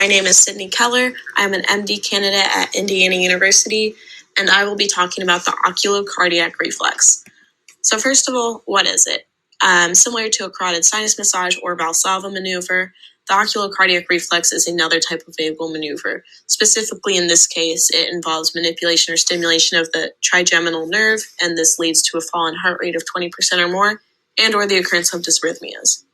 My name is Sydney Keller. I'm an MD candidate at Indiana University, and I will be talking about the oculocardiac reflex. So first of all, what is it? Similar to a carotid sinus massage or Valsalva maneuver, the oculocardiac reflex is another type of vagal maneuver. Specifically in this case, it involves manipulation or stimulation of the trigeminal nerve, and this leads to a fall in heart rate of 20% or more, and or the occurrence of dysrhythmias.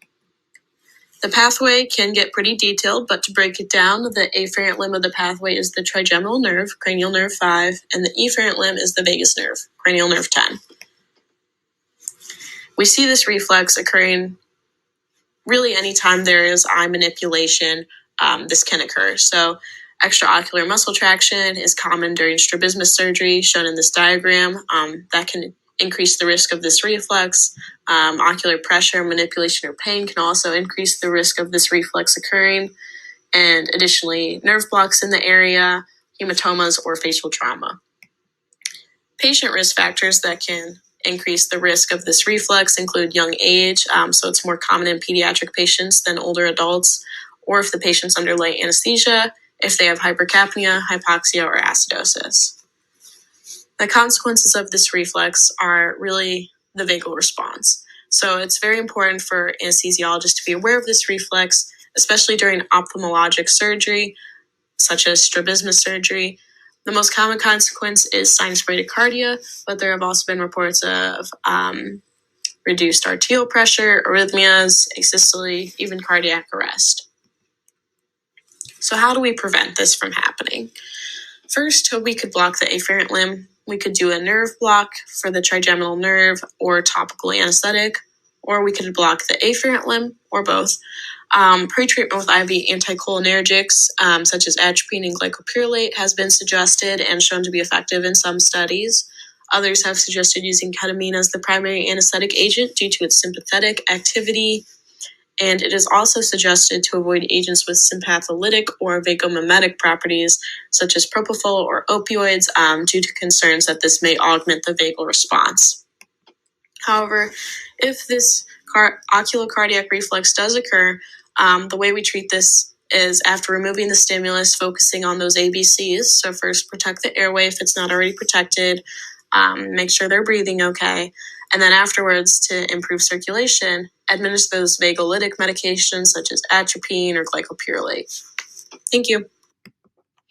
The pathway can get pretty detailed, but to break it down, the afferent limb of the pathway is the trigeminal nerve, cranial nerve 5, and the efferent limb is the vagus nerve, cranial nerve 10. We see this reflex occurring really anytime there is eye manipulation. This can occur. So extraocular muscle traction is common during strabismus surgery, shown in this diagram. That can increase the risk of this reflex. Ocular pressure, manipulation, or pain can also increase the risk of this reflex occurring. And additionally, nerve blocks in the area, hematomas, or facial trauma. Patient risk factors that can increase the risk of this reflex include young age, so it's more common in pediatric patients than older adults, or if the patient's under light anesthesia, if they have hypercapnia, hypoxia, or acidosis. The consequences of this reflex are really the vagal response. So it's very important for anesthesiologists to be aware of this reflex, especially during ophthalmologic surgery, such as strabismus surgery. The most common consequence is sinus bradycardia, but there have also been reports of reduced arterial pressure, arrhythmias, asystole, even cardiac arrest. So how do we prevent this from happening? First, we could block the afferent limb. We could do a nerve block for the trigeminal nerve or topical anesthetic, or we could block the afferent limb or both. Pre-treatment with IV anticholinergics, such as atropine and glycopyrrolate, has been suggested and shown to be effective in some studies. Others have suggested using ketamine as the primary anesthetic agent due to its sympathetic activity. And it is also suggested to avoid agents with sympatholytic or vagomimetic properties, such as propofol or opioids, due to concerns that this may augment the vagal response. However, if this oculocardiac reflex does occur, the way we treat this is after removing the stimulus, focusing on those ABCs. So first, protect the airway if it's not already protected. Make sure they're breathing okay. And then afterwards, to improve circulation, administer those vagolytic medications such as atropine or glycopyrrolate. Thank you.